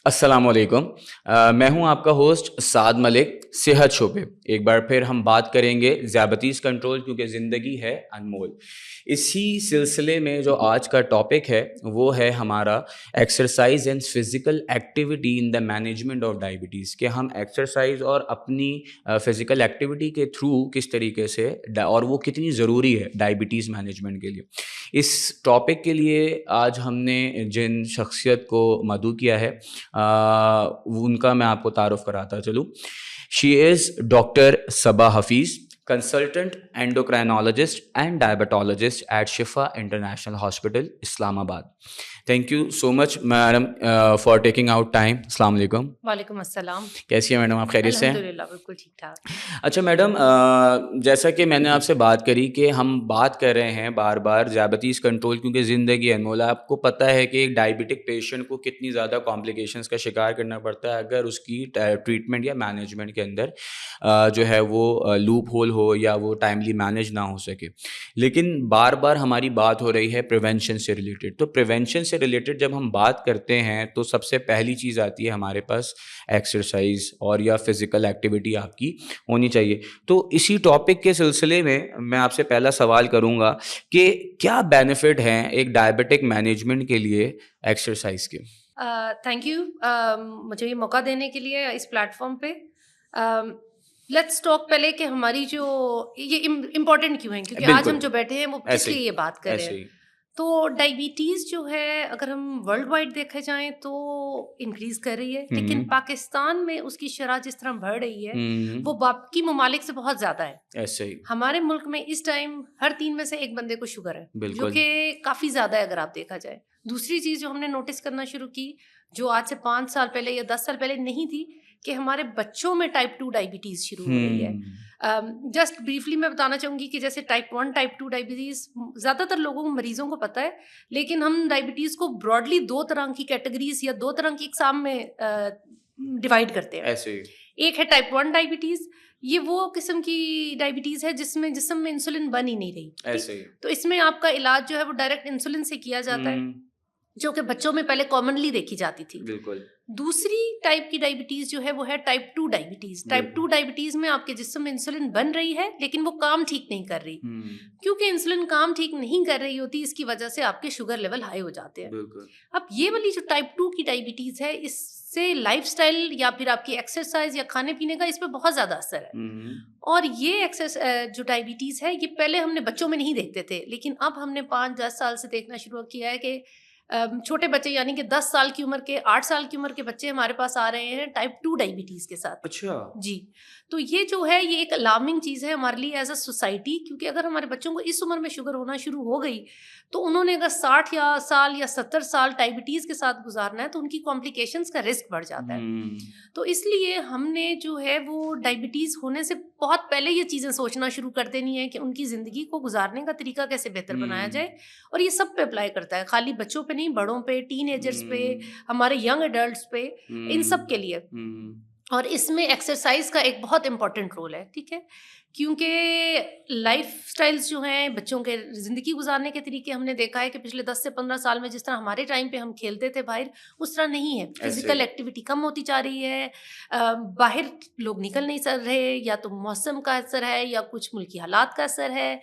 السلام علیکم، میں ہوں آپ کا ہوسٹ سعد ملک، صحت شعبے۔ ایک بار پھر ہم بات کریں گے ذیابطیس کنٹرول، کیونکہ زندگی ہے انمول۔ اسی سلسلے میں جو آج کا ٹاپک ہے وہ ہے ہمارا exercise and physical activity in the management of diabetes, کہ ہم ایکسرسائز اور اپنی فزیکل ایکٹیویٹی کے تھرو کس طریقے سے اور وہ کتنی ضروری ہے ڈائبٹیز مینجمنٹ کے لیے۔ اس ٹاپک کے لیے آج ہم نے جن شخصیت کو مدعو کیا ہے ان کا میں آپ کو تعارف کراتا چلوں۔ She is doctor Saba Hafeez, consultant endocrinologist and diabetologist at Shifa international hospital Islamabad. Thank you so much madam for taking out time. السلام علیکم۔ وعلیکم السلام۔ کیسی ہیں میڈم آپ؟ خیریت سے ہیں؟ الحمدللہ بالکل ٹھیک ٹھاک۔ اچھا میڈم، جیسا کہ میں نے آپ سے بات کری کہ ہم بات کر رہے ہیں بار بار ذیابطیس کنٹرول، کیونکہ زندگی انمول ہے۔ آپ کو پتہ ہے کہ ایک ڈائبٹک پیشنٹ کو کتنی زیادہ کمپلیکیشنز کا شکار کرنا پڑتا ہے اگر اس کی ٹریٹمنٹ یا مینجمنٹ کے اندر جو ہے وہ لوپ ہول ہو یا وہ ٹائملی مینیج نہ ہو سکے۔ لیکن بار بار ہماری بات ہو رہی ہے پریونشن سے ریلیٹڈ، تو پریونشن سے ریلیٹڈ جب ہم بات کرتے ہیں تو سب سے پہلی چیز آتی ہے ہمارے پاس ایکسرسائز اور یا فزیکل ایکٹیویٹی آپ کی ہونی چاہیے۔ تو اسی ٹاپک کے سلسلے میں آپ سے پہلا سوال کروں گا کہ کیا بینیفٹ ہیں ایک ڈائبٹک مینجمنٹ کے لیے ایکسرسائز کے؟ تھینک یو مجھے یہ موقع دینے کے لیے اس پلیٹ فارم پہ۔ لیٹس ٹاک پہلے کہ ہماری جو یہ امپورٹنٹ کیوں ہیں، کیونکہ آج ہم جو بیٹھے ہیں وہ کس لیے یہ بات کر رہے ہیں۔ تو ڈائبٹیز جو ہے اگر ہم ورلڈ وائڈ دیکھے جائیں تو انکریز کر رہی ہے، لیکن پاکستان میں اس کی شرح جس طرح بڑھ رہی ہے وہ باقی ممالک سے بہت زیادہ ہے۔ ایسے ہی ہمارے ملک میں اس ٹائم ہر 3 میں سے ایک بندے کو شوگر ہے، جو کہ کافی زیادہ ہے اگر آپ دیکھا جائے۔ دوسری چیز جو ہم نے نوٹس کرنا شروع کی، جو آج سے 5 سال پہلے یا 10 سال پہلے نہیں تھی، کہ ہمارے بچوں میں ٹائپ 2 ڈائبٹیز شروع ہو رہی ہے۔ جسٹ بریفلی میں بتانا چاہوں گی کہ جیسے ٹائپ 1 ٹائپ 2 ڈائبٹیز زیادہ تر لوگوں کو مریضوں کو پتہ ہے، لیکن ہم ڈائبٹیز کو براڈلی 2 طرح کی کیٹیگریز یا 2 طرح کی اقسام میں ڈیوائڈ کرتے ہیں۔ ایک ہے ٹائپ 1 ڈائبٹیز، یہ وہ قسم کی ڈائبٹیز ہے جس میں جسم میں انسولین بن ہی نہیں رہی، تو اس میں آپ کا علاج جو ہے وہ ڈائریکٹ انسولین سے کیا جاتا ہے، جو کہ بچوں میں پہلے کامنلی دیکھی جاتی تھی۔ بالکل۔ دوسری ٹائپ کی ڈائبٹیز جو ہے وہ ہے ٹائپ 2 ڈائبٹیز۔ ٹائپ 2 ڈائبٹیز میں آپ کے جسم میں انسولین بن رہی ہے لیکن وہ کام ٹھیک نہیں کر رہی، کیونکہ انسولین کام ٹھیک نہیں کر رہی ہوتی، اس کی وجہ سے آپ کے شوگر لیول ہائی ہو جاتے ہیں۔ اب یہ والی جو ٹائپ 2 کی ڈائبٹیز ہے، اس سے لائف سٹائل یا پھر آپ کی ایکسرسائز یا کھانے پینے کا اس پہ بہت زیادہ اثر ہے۔ اور یہ جو ڈائبٹیز ہے یہ پہلے ہم نے بچوں میں نہیں دیکھتے تھے، لیکن اب ہم نے 5-10 سال سے دیکھنا شروع کیا ہے کہ چھوٹے بچے یعنی کہ 10 سال کی عمر کے 8 سال کی عمر کے بچے ہمارے پاس آ رہے ہیں ٹائپ 2 ڈائبٹیز کے ساتھ۔ اچھا جی، تو یہ جو ہے یہ ایک الارمنگ چیز ہے ہمارے لیے ایز اے سوسائٹی، کیونکہ اگر ہمارے بچوں کو اس عمر میں شوگر ہونا شروع ہو گئی تو انہوں نے اگر 60 سال یا 70 سال ڈائبٹیز کے ساتھ گزارنا ہے تو ان کی کمپلیکیشنز کا رسک بڑھ جاتا ہے۔ تو اس لیے ہم نے جو ہے وہ ڈائبٹیز ہونے سے بہت پہلے یہ چیزیں سوچنا شروع کر دینی ہے کہ ان کی زندگی کو گزارنے کا طریقہ کیسے بہتر بنایا جائے، اور یہ سب پہ اپلائی کرتا ہے، خالی بچوں پہ نہیں، بڑوں پہ، ٹین ایجرز پہ، ہمارے ینگ ایڈلٹس پہ، ان سب کے لیے۔ اور اس میں ایکسرسائز کا ایک بہت امپورٹنٹ رول ہے، ٹھیک ہے، کیونکہ لائف سٹائلز جو ہیں بچوں کے زندگی گزارنے کے طریقے ہم نے دیکھا ہے کہ پچھلے 10 سے 15 سال میں جس طرح ہمارے ٹائم پہ ہم کھیلتے تھے باہر، اس طرح نہیں ہے۔ فزیکل ایکٹیویٹی کم ہوتی جا رہی ہے، باہر لوگ نکل نہیں سک رہے، یا تو موسم کا اثر ہے یا کچھ ملکی حالات کا اثر ہے،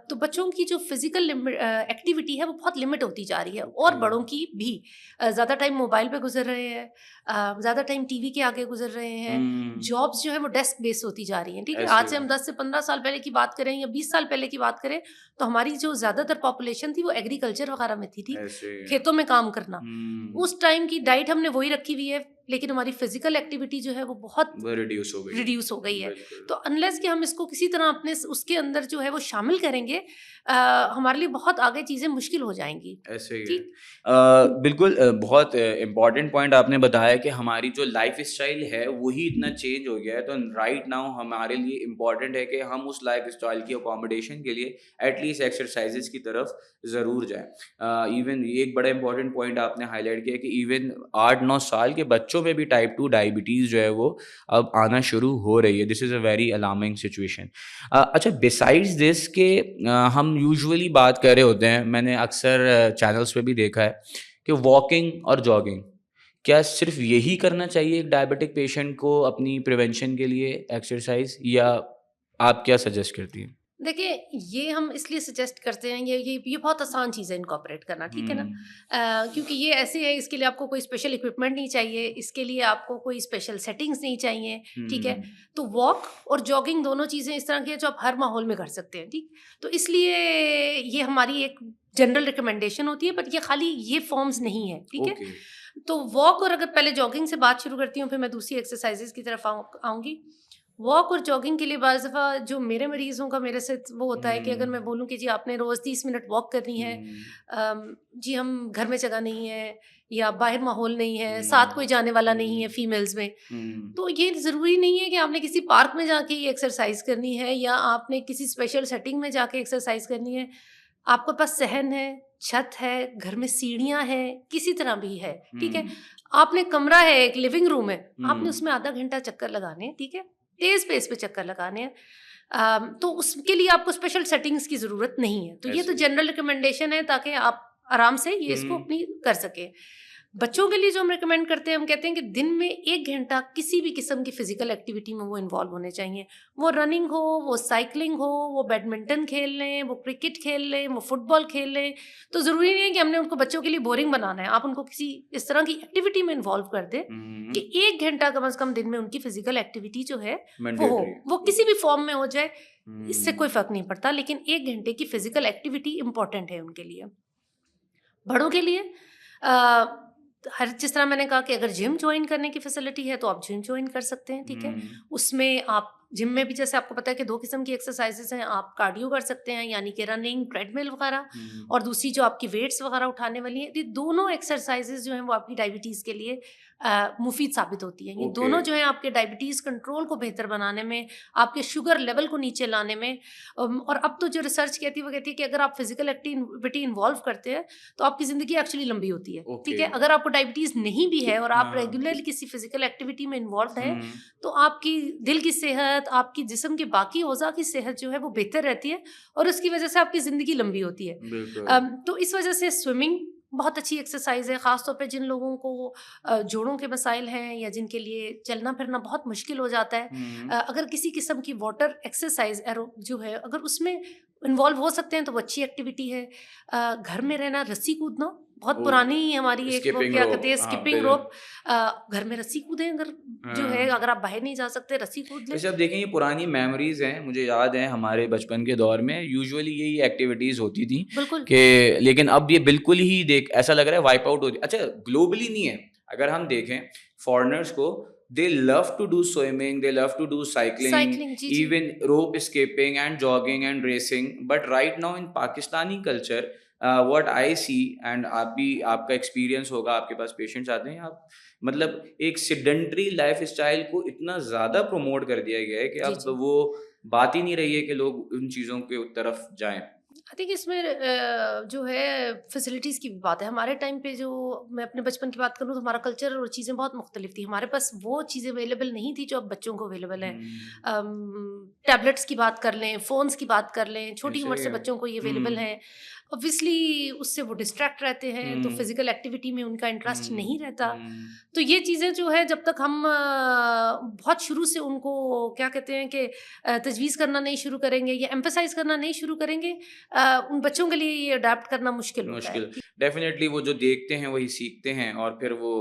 تو بچوں کی جو فزیکل ایکٹیویٹی ہے وہ بہت لمٹ ہوتی جا رہی ہے، اور بڑوں کی بھی۔ زیادہ ٹائم موبائل پہ گزر رہے ہیں، زیادہ ٹائم ٹی وی کے آگے گزر رہے ہیں، جابس جو ہے وہ ڈیسک بیس ہوتی جا رہی ہیں، ٹھیک ہے۔ آج سے ہم 10 سے 15 سال پہلے کی بات کریں یا 20 سال پہلے کی بات کریں تو ہماری جو زیادہ تر پاپولیشن تھی وہ ایگریکلچر وغیرہ میں تھی، کھیتوں میں کام کرنا۔ اس ٹائم کی ڈائٹ ہم نے وہی رکھی ہوئی ہے، لیکن ہماری فزیکل ایکٹیویٹی جو ہے وہ بہت ریڈیوس ہو گئی ہے۔ تو انلیس کہ ہم اس کو کسی طرح اپنے اس کے اندر جو ہے وہ شامل کریں گے، ہمارے لیے بہت آگے چیزیں مشکل ہو جائیں گی۔ ایسے ہی بالکل بہت امپورٹنٹ پوائنٹ آپ نے بتایا کہ ہماری جو لائف اسٹائل ہے وہی اتنا چینج ہو گیا ہے، تو رائٹ ناؤ ہمارے لیے امپورٹنٹ ہے کہ ہم اس لائف اسٹائل کی اکوموڈیشن کے لیے ایٹ لیسٹ ایکسرسائزز کی طرف ضرور جائیں۔ ایون ایک بڑا امپورٹنٹ پوائنٹ آپ نے ہائی لائٹ کیا کہ ایون 8-9 سال کے بچوں میں بھی ٹائپ 2 ڈائبٹیز جو ہے وہ اب آنا شروع ہو رہی ہے۔ دس از اے ویری الارمنگ سچویشن۔ اچھا، بسائڈز دس کہ ہم یوزولی بات کر رہے ہوتے ہیں، میں نے اکثر چینلس پہ بھی دیکھا ہے کہ واکنگ اور جاگنگ، کیا صرف یہی کرنا چاہیے ایک ڈائبٹک پیشنٹ کو اپنی پریونشن کے لیے ایکسرسائز، یا آپ کیا سجیسٹ کرتی ہیں؟ دیکھیے یہ ہم اس لیے سجیسٹ کرتے ہیں، یہ بہت آسان چیز ہے انکارپوریٹ کرنا، ٹھیک ہے نا، کیونکہ یہ ایسے ہے، اس کے لیے آپ کو کوئی اسپیشل اکوپمنٹ نہیں چاہیے، اس کے لیے آپ کو کوئی اسپیشل سیٹنگس نہیں چاہیے، ٹھیک ہے. تو واک اور جاگنگ دونوں چیزیں اس طرح کی ہیں جو آپ ہر ماحول میں کر سکتے ہیں، ٹھیک. تو اس لیے یہ ہماری ایک جنرل ریکمنڈیشن ہوتی ہے، بٹ یہ خالی یہ فارمز نہیں ہے، ٹھیک ہے. تو واک، اور اگر پہلے جاگنگ سے بات شروع کرتی ہوں، پھر میں دوسری ایکسرسائزز کی طرف آؤں گی. واک اور جاگنگ کے لیے بعض دفعہ جو میرے مریضوں کا میرے سے وہ ہوتا ہے کہ اگر میں بولوں کہ جی آپ نے روز 30 منٹ واک کرنی ہے، جی ہم گھر میں جگہ نہیں ہے یا باہر ماحول نہیں ہے، ساتھ کوئی جانے والا نہیں ہے فیمیلز میں، تو یہ ضروری نہیں ہے کہ آپ نے کسی پارک میں جا کے یہ ایکسرسائز کرنی ہے یا آپ نے کسی اسپیشل سیٹنگ میں جا کے ایکسرسائز کرنی ہے. آپ کے پاس صحن ہے، چھت ہے، گھر میں سیڑھیاں ہیں، کسی طرح بھی ہے، ٹھیک ہے. آپ نے کمرہ ہے، ایک لیونگ روم ہے، آپ نے اس میں آدھا گھنٹہ چکر لگانے ہیں، ٹھیک ہے، تیز پیس پہ چکر لگانے ہیں. تو اس کے لیے آپ کو اسپیشل سیٹنگز کی ضرورت نہیں ہے. تو یہ تو جنرل ریکمنڈیشن ہے تاکہ آپ آرام سے یہ اس کو اپنی کر سکیں. بچوں کے لیے جو ہم ریکمینڈ کرتے ہیں، ہم کہتے ہیں کہ دن میں 1 گھنٹہ کسی بھی قسم کی فزیکل ایکٹیویٹی میں وہ انوالو ہونے چاہیے. وہ رننگ ہو، وہ سائیکلنگ ہو، وہ بیڈمنٹن کھیل لیں، وہ کرکٹ کھیل لیں، وہ فٹ بال کھیل لیں. تو ضروری نہیں ہے کہ ہم نے ان کو بچوں کے لیے بورنگ بنانا ہے. آپ ان کو کسی اس طرح کی ایکٹیویٹی میں انوالو کر دیں کہ 1 گھنٹہ کم از کم دن میں ان کی فزیکل ایکٹیویٹی جو ہے وہ ہو، وہ کسی بھی فارم میں ہو جائے، اس سے کوئی فرق نہیں پڑتا، لیکن 1 گھنٹے کی فزیکل ایکٹیویٹی امپورٹنٹ ہے ان کے لیے. بڑوں کے لیے ہر جس طرح میں نے کہا کہ اگر جم جوائن کرنے کی فیسلٹی ہے تو آپ جم جوائن کر سکتے ہیں، ٹھیک ہے. اس میں آپ جم میں بھی جیسے آپ کو پتا ہے کہ 2 قسم کی ایکسرسائزز ہیں. آپ کارڈیو کر سکتے ہیں یعنی کہ رننگ، ٹریڈ مل وغیرہ، اور دوسری جو آپ کی ویٹس وغیرہ اٹھانے والی ہیں. یہ دونوں ایکسرسائزز جو ہیں وہ آپ کی ڈائبٹیز کے لیے مفید ثابت ہوتی ہیں. یہ دونوں جو ہیں آپ کے ڈائبٹیز کنٹرول کو بہتر بنانے میں، آپ کے شوگر لیول کو نیچے لانے میں، اور اب تو جو ریسرچ کہتی ہے وہ کہتی ہے کہ اگر آپ فزیکل ایکٹیویٹی انوالو کرتے ہیں تو آپ کی زندگی ایکچولی لمبی ہوتی ہے، ٹھیک ہے. اگر آپ کو ڈائبٹیز نہیں بھی ہے اور آپ ریگولرلی کسی فزیکل ایکٹیویٹی میں انوالوڈ ہیں تو آپ کی دل کی صحت، آپ کی جسم کے باقی اعضاء کی صحت جو ہے وہ بہتر رہتی ہے، اور اس کی وجہ سے آپ کی زندگی لمبی ہوتی ہے. تو اس وجہ سے سوئمنگ بہت اچھی ایکسرسائز ہے، خاص طور پہ جن لوگوں کو جوڑوں کے مسائل ہیں یا جن کے لیے چلنا پھرنا بہت مشکل ہو جاتا ہے. اگر کسی قسم کی واٹر ایکسرسائز جو ہے اگر اس میں انوالو ہو سکتے ہیں تو وہ اچھی ایکٹیویٹی ہے. گھر میں رہنا، رسی کودنا بہت پرانی ہماری ایک وہ کیا کہتے ہیں اسکپنگ روپ، گھر میں رسی کودیں، اگر جو ہے اگر آپ باہر نہیں جا سکتے رسی کود لیں. اب دیکھیں یہ پرانی میموریز ہیں، مجھے یاد ہے ہمارے بچپن کے دور میں یوزولی یہی ایکٹیویٹیز ہوتی تھیں بالکل کہ، لیکن اب یہ بالکل ہی ایسا لگ رہا ہے وائپ آؤٹ ہوتی. اچھا گلوبلی نہیں ہے، اگر ہم دیکھیں فارنرس کو they love to do swimming, they love to do cycling, even rope escaping and jogging and racing, but right now in Pakistani culture what I see, and آپ کا ایکسپیرینس ہوگا، آپ کے پاس پیشنٹس آتے ہیں، آپ مطلب ایک سیڈنٹری لائف اسٹائل کو اتنا زیادہ پروموٹ کر دیا گیا ہے کہ اب وہ بات ہی نہیں رہی ہے کہ لوگ ان چیزوں کے طرف جائیں. آئی تھنک اس میں جو ہے فیسلٹیز کی بھی بات ہے. ہمارے ٹائم پہ جو میں اپنے بچپن کی بات کروں تو ہمارا کلچر اور چیزیں بہت مختلف تھی. ہمارے پاس وہ چیزیں اویلیبل نہیں تھی جو اب بچوں کو اویلیبل ہیں. ٹیبلٹس کی بات کر لیں، فونس کی بات کر لیں، چھوٹی عمر سے بچوں کو یہ اویلیبل ہیں. اوبویسلی اس سے وہ ڈسٹریکٹ رہتے ہیں تو فزیکل ایکٹیویٹی میں ان کا انٹرسٹ نہیں رہتا. تو یہ چیزیں جو ہے جب تک ہم بہت شروع سے ان کو کیا کہتے ہیں کہ تجویز کرنا نہیں شروع کریں گے یا ایمفسائز کرنا نہیں شروع کریں گے، ان بچوں کے لیے یہ اڈاپٹ کرنا مشکل ہوتا ہے. ڈیفینیٹلی وہ جو دیکھتے ہیں وہی سیکھتے ہیں، اور پھر وہ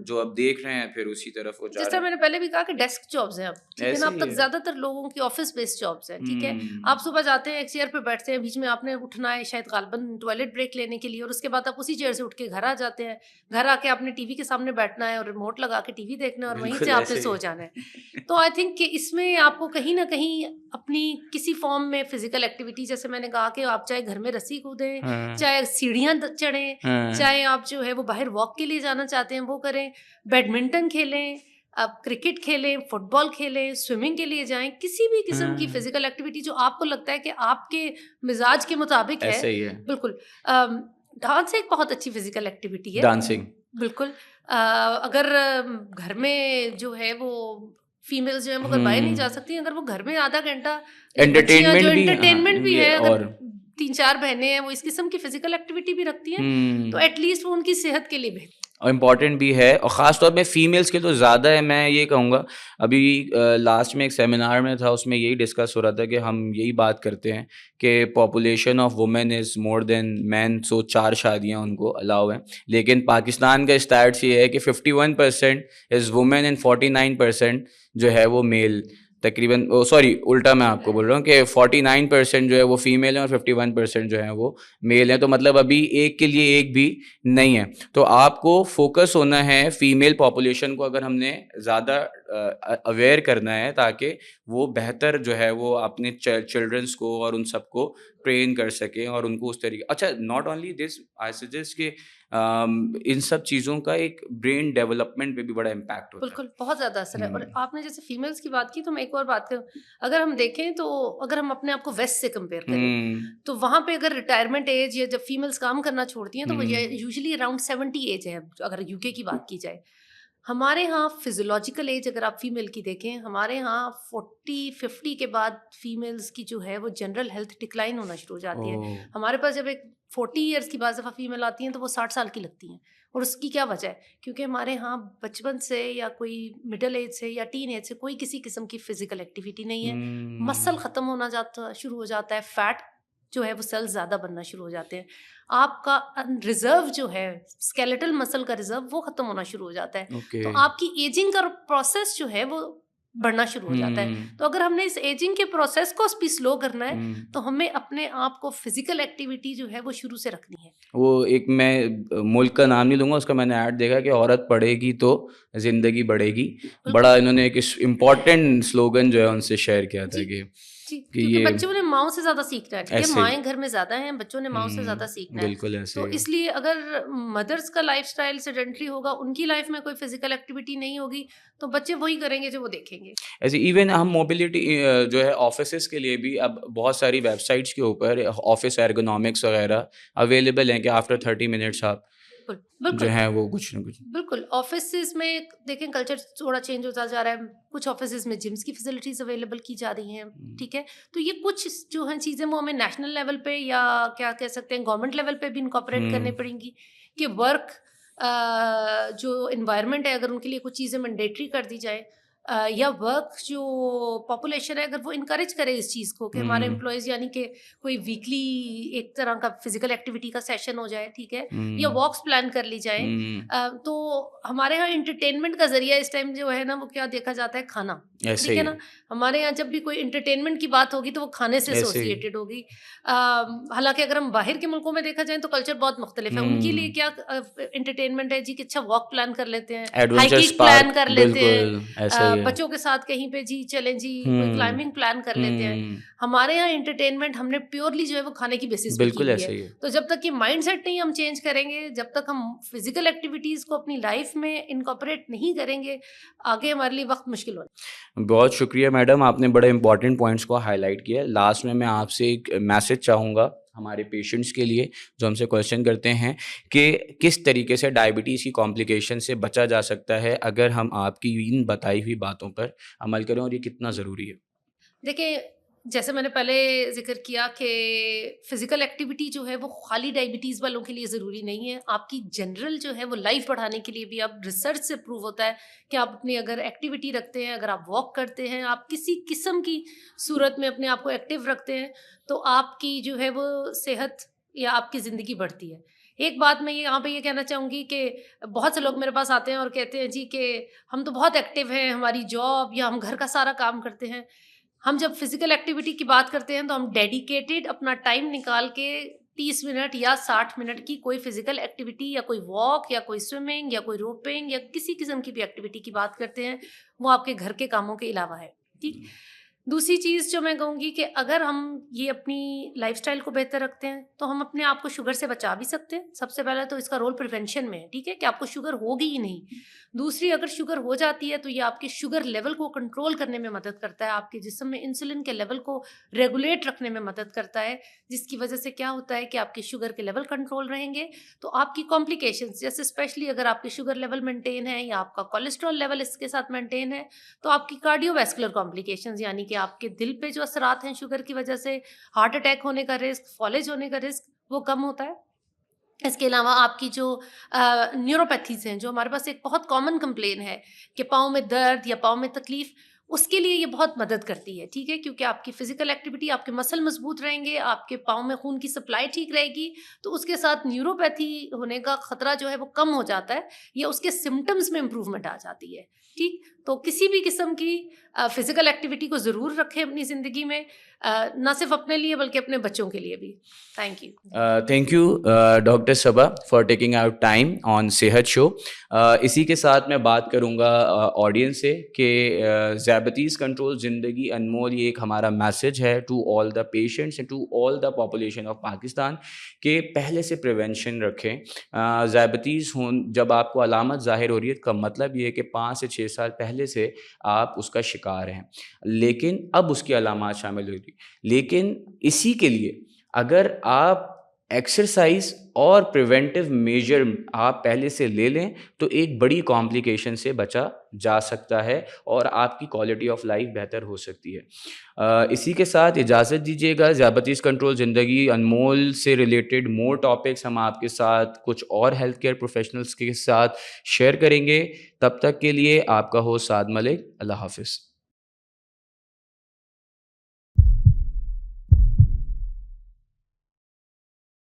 جو اب دیکھ رہے ہیں پھر اسی طرف وہ جا رہے ہیں. جس طرح میں نے پہلے بھی کہا کہ ڈیسک جابز ہیں اب، ٹھیک ہے نا. اب تک زیادہ تر لوگوں کی آفس بیسڈ جابز ہیں، ٹھیک ہے. آپ صبح جاتے ہیں، ایک چیئر پہ بیٹھتے ہیں، بیچ میں آپ نے اٹھنا ہے شاید غالباً ٹوائلٹ بریک لینے کے لیے، اور اس کے بعد آپ اسی چیئر سے اٹھ کے گھر آ جاتے ہیں. گھر آ کے آپ نے ٹی وی کے سامنے بیٹھنا ہے اور ریموٹ لگا کے ٹی وی دیکھنا ہے اور وہیں سے آپ نے سو جانا ہے. تو آئی تھنک کہ اس میں آپ کو کہیں نہ کہیں اپنی کسی فارم میں فزیکل ایکٹیویٹی، جیسے میں نے کہا کہ آپ چاہے گھر میں رسی کودیں، چاہے سیڑھیاں چڑھیں، چاہے آپ جو ہے وہ باہر واک کے لیے جانا چاہتے ہیں وہ کریں، بیڈمنٹن کھیلیں، آپ کرکٹ کھیلیں، فٹ بال کھیلیں، سوئمنگ کے لیے جائیں، کسی بھی قسم کی فزیکل ایکٹیویٹی جو آپ کو لگتا ہے کہ آپ کے مزاج کے مطابق ہے. بالکل. ڈانس ایک بہت اچھی فزیکل ایکٹیویٹی ہے. ڈانسنگ بالکل. اگر گھر میں جو ہے وہ فیمیلز جو ہیں وہ اگر باہر نہیں جا سکتی، اگر وہ گھر میں آدھا گھنٹہ انٹرٹینمنٹ بھی ہے، اگر 3-4 بہنیں ہیں وہ اس قسم کی فزیکل ایکٹیویٹی بھی رکھتی ہیں تو ایٹ لیسٹ وہ ان کی صحت کے لیے بہتر. اور امپورٹنٹ بھی ہے، اور خاص طور پہ فیمیلس کے تو زیادہ ہے. میں یہ کہوں گا ابھی لاسٹ میں ایک سیمینار میں تھا، اس میں یہی ڈسکس ہو رہا تھا کہ ہم یہی بات کرتے ہیں کہ پاپولیشن آف وومین از مور دین مین، سو 4 شادیاں ان کو الاؤ ہیں. لیکن پاکستان کا اسٹیٹس یہ ہے کہ 51% از وومین اینڈ 49% جو ہے وہ میل. تقریباً سوری الٹا میں آپ کو بول رہا ہوں کہ 49% جو ہے وہ فیمیل ہیں اور 51% جو ہیں وہ میل ہیں. تو مطلب ابھی ایک کے لیے ایک بھی نہیں ہے. تو آپ کو فوکس ہونا ہے فیمیل پاپولیشن کو، اگر ہم نے زیادہ اویئر کرنا ہے تاکہ وہ بہتر جو ہے وہ اپنے چلڈرنس کو اور ان سب کو ٹرین کر سکیں اور ان کو اس طریقے. اچھا not only this, I suggest کہ ان سب چیزوں کا ایک برین ڈیولپمنٹ پہ بھی بڑا امپیکٹ ہوتا ہے. بالکل بہت زیادہ اثر ہے. اور آپ نے جیسے فیمیلس کی بات کی تو میں ایک اور بات کروں، اگر ہم دیکھیں تو اگر ہم اپنے آپ کو ویسٹ سے کمپیئر کریں تو وہاں پہ اگر ریٹائرمنٹ ایج یا جب فیمیلس کام کرنا چھوڑتی ہیں تو وہ یوزلی اراؤنڈ 70 ایج ہے اگر یو کے کی بات کی جائے. ہمارے ہاں فزیولوجیکل ایج اگر آپ فیمیل کی دیکھیں، ہمارے ہاں 40-50 کے بعد فیمیلز کی جو ہے وہ جنرل ہیلتھ ڈکلائن ہونا شروع ہو جاتی ہے. ہمارے پاس جب ایک 40 ایئرس کی بعض دفعہ فیمیل آتی ہیں تو وہ 60 سال کی لگتی ہیں. اور اس کی کیا وجہ ہے؟ کیونکہ ہمارے ہاں بچپن سے یا کوئی مڈل ایج سے یا ٹین ایج سے کوئی کسی قسم کی فزیکل ایکٹیویٹی نہیں ہے. مسل ختم ہونا شروع ہو جاتا ہے، فیٹ جو ہے وہ سیل زیادہ بننا شروع ہو جاتے ہیں. آپ کا ریزرو جو ہے اسکیلیٹل مسل کا ریزرو وہ ختم ہونا شروع ہو جاتا ہے. تو آپ کی ایجنگ کا پروسیس جو ہے وہ بڑھنا شروع ہو جاتا ہے. تو اگر ہم نے اس ایجنگ کے پروسیس کو بھی سلو کرنا ہے تو ہمیں اپنے آپ کو فزیکل ایکٹیویٹی جو ہے وہ شروع سے رکھنی ہے. وہ ایک میں ملک کا نام نہیں لوں گا، اس کا میں نے ایڈ دیکھا کہ عورت پڑھے گی تو زندگی بڑھے گی. بڑا انہوں نے ایک امپورٹنٹ سلوگن جو ہے ان سے شیئر کیا تھا کہ کیونکہ بچوں نے ماؤں سے زیادہ سیکھنا ہے. ٹھیک ہے، مائیں گھر میں زیادہ ہیں، بچوں نے ماؤں سے زیادہ سیکھنا ہے. بالکل ایسے تو اس لیے اگر مدرس کا لائف اسٹائل سیڈنٹری ہوگا، ان کی لائف میں کوئی فزیکل ایکٹیویٹی نہیں ہوگی تو بچے وہی کریں گے جو وہ دیکھیں گے. ایسے ایون ہم موبلٹی جو ہے آفیسز کے لیے بھی اب بہت ساری ویب سائٹس کے اوپر آفس ایرگونامکس وغیرہ اویلیبل ہیں کہ آفٹر 30 منٹس آپ جو ہیں وہ کچھ نہ کچھ. بالکل آفیسز میں دیکھیں کلچر تھوڑا چینج ہوتا جا رہا ہے. کچھ آفیسز میں جمس کی فیسلٹیز اویلیبل کی جا رہی ہیں. ٹھیک ہے، تو یہ کچھ جو ہیں چیزیں وہ ہمیں نیشنل لیول پہ یا کیا کہہ سکتے ہیں گورنمنٹ لیول پہ بھی انکارپوریٹ کرنے پڑیں گی کہ ورک جو انوائرمنٹ ہے اگر ان کے لیے کچھ چیزیں مینڈیٹری کر دی جائیں، یا ورک جو پاپولیشن ہے اگر وہ انکریج کرے اس چیز کو کہ ہمارے امپلائیز یعنی کہ کوئی ویکلی ایک طرح کا فزیکل ایکٹیویٹی کا سیشن ہو جائے. ٹھیک ہے، یا واکس پلان کر لی جائیں. تو ہمارے یہاں انٹرٹینمنٹ کا ذریعہ اس ٹائم جو ہے نا وہ کیا دیکھا جاتا ہے؟ کھانا. ٹھیک ہے نا، ہمارے یہاں جب بھی کوئی انٹرٹینمنٹ کی بات ہوگی تو وہ کھانے سے ایسوسیٹیڈ ہوگی. حالانکہ اگر ہم باہر کے ملکوں میں دیکھا جائیں تو کلچر بہت مختلف ہے. ان کے لیے کیا انٹرٹینمنٹ ہے جی کہ اچھا واک پلان کر لیتے ہیں، ہائکنگ پلان کر لیتے ہیں، بچوں کے ساتھ کہیں پہ جی چلیں جی کوئی کلائمبنگ پلان کر لیتے ہیں. ہمارے یہاں انٹرٹینمنٹ ہم نے پیورلی جو ہے وہ کھانے کی بیسس پہ کی ہے. تو جب تک یہ مائنڈ سیٹ نہیں ہم چینج کریں گے، جب تک ہم فزیکل ایکٹیویٹیز کو اپنی لائف میں انکارپوریٹ نہیں کریں گے، آگے ہمارے لیے وقت مشکل ہوگا. بہت شکریہ میڈم، آپ نے بڑے امپورٹنٹ پوائنٹس کو ہائی لائٹ کیا. لاسٹ میں آپ سے ایک میسج چاہوں گا ہمارے پیشنٹس کے لیے جو ہم سے کویشچن کرتے ہیں کہ کس طریقے سے ڈائبٹیز کی کمپلیکیشن سے بچا جا سکتا ہے اگر ہم آپ کی ان بتائی ہوئی باتوں پر عمل کریں، اور یہ کتنا ضروری ہے. دیکھیں جیسے میں نے پہلے ذکر کیا کہ فزیکل ایکٹیویٹی جو ہے وہ خالی ڈائبٹیز والوں کے لیے ضروری نہیں ہے. آپ کی جنرل جو ہے وہ لائف بڑھانے کے لیے بھی اب ریسرچ سے پروو ہوتا ہے کہ آپ اپنی اگر ایکٹیویٹی رکھتے ہیں، اگر آپ واک کرتے ہیں، آپ کسی قسم کی صورت میں اپنے آپ کو ایکٹیو رکھتے ہیں تو آپ کی جو ہے وہ صحت یا آپ کی زندگی بڑھتی ہے. ایک بات میں یہاں پہ یہ کہنا چاہوں گی کہ بہت سے لوگ میرے پاس آتے ہیں اور کہتے ہیں جی کہ ہم تو بہت ایکٹیو ہیں، ہماری جاب یا ہم گھر کا سارا کام کرتے ہیں. ہم جب فزیکل ایکٹیویٹی کی بات کرتے ہیں تو ہم ڈیڈیکیٹڈ اپنا ٹائم نکال کے 30 منٹ یا 60 منٹ کی کوئی فزیکل ایکٹیویٹی یا کوئی واک یا کوئی سوئمنگ یا کوئی روپنگ یا کسی قسم کی بھی ایکٹیویٹی کی بات کرتے ہیں. وہ آپ کے گھر کے کاموں کے علاوہ ہے. ٹھیک. دوسری چیز جو میں کہوں گی کہ اگر ہم یہ اپنی لائف سٹائل کو بہتر رکھتے ہیں تو ہم اپنے آپ کو شوگر سے بچا بھی سکتے ہیں. سب سے پہلے تو اس کا رول پریونشن میں ہے. ٹھیک ہے، کہ آپ کو شوگر ہوگی ہی نہیں. دوسری، اگر شوگر ہو جاتی ہے تو یہ آپ کے شوگر لیول کو کنٹرول کرنے میں مدد کرتا ہے، آپ کے جسم میں انسولن کے لیول کو ریگولیٹ رکھنے میں مدد کرتا ہے، جس کی وجہ سے کیا ہوتا ہے کہ آپ کے شوگر کے لیول کنٹرول رہیں گے تو آپ کی کمپلیکیشنز جیسے اسپیشلی اگر آپ کے شوگر لیول مینٹین ہے یا آپ کا کولیسٹرول لیول اس کے ساتھ مینٹین ہے تو آپ کی کارڈیو ویسکولر کمپلیکیشنز یعنی کہ آپ کے دل پہ جو اثرات ہیں شوگر کی وجہ سے، ہارٹ اٹیک ہونے کا رسک، فالج ہونے کا رسک، وہ کم ہوتا ہے. اس کے علاوہ آپ کی جو نیوروپیتھیز ہیں، جو ہمارے پاس ایک بہت کامن کمپلین ہے کہ پاؤں میں درد یا پاؤں میں تکلیف، اس کے لیے یہ بہت مدد کرتی ہے، ٹھیک ہے، کیونکہ آپ کی فزیکل ایکٹیویٹی، آپ کے مسل مضبوط رہیں گے، آپ کے پاؤں میں خون کی سپلائی ٹھیک رہے گی، تو اس کے ساتھ نیوروپیتھی ہونے کا خطرہ جو ہے وہ کم ہو جاتا ہے، یا اس کے سمٹمز میں امپروومنٹ آ جاتی ہے، ٹھیک۔ تو کسی بھی قسم کی فزیکل ایکٹیویٹی کو ضرور رکھیں اپنی زندگی میں، نہ صرف اپنے لیے بلکہ اپنے بچوں کے لیے بھی۔ Thank you. Thank you doctor Saba for taking out time on صحت شو۔ اسی کے ساتھ میں بات کروں گا آڈینس سے کہ ذیابیطیز کنٹرول زندگی انمول، یہ ایک ہمارا میسج ہے to all the patients and to all the population of Pakistan کہ پہلے سے پریونشن رکھیں۔ ذیابیطیز جب آپ کو علامت ظاہر ہو رہی ہے کا مطلب یہ ہے کہ 5 سے 6 سال پہلے سے آپ اس کا شکار ہیں، لیکن اب اس کی علامات شامل ہوئی تھی، لیکن اسی کے لیے اگر آپ ایکسرسائز اور پریونٹیو میجر آپ پہلے سے لے لیں تو ایک بڑی کمپلیکیشن سے بچا جا سکتا ہے اور آپ کی کوالٹی آف لائف بہتر ہو سکتی ہے۔ اسی کے ساتھ اجازت دیجیے گا، ذیابیطیز کنٹرول زندگی انمول سے ریلیٹڈ مور ٹاپکس ہم آپ کے ساتھ کچھ اور ہیلتھ کیئر پروفیشنلز کے ساتھ شیئر کریں گے۔ تب تک کے لیے آپ کا ہوسٹ سعد ملک، اللہ حافظ۔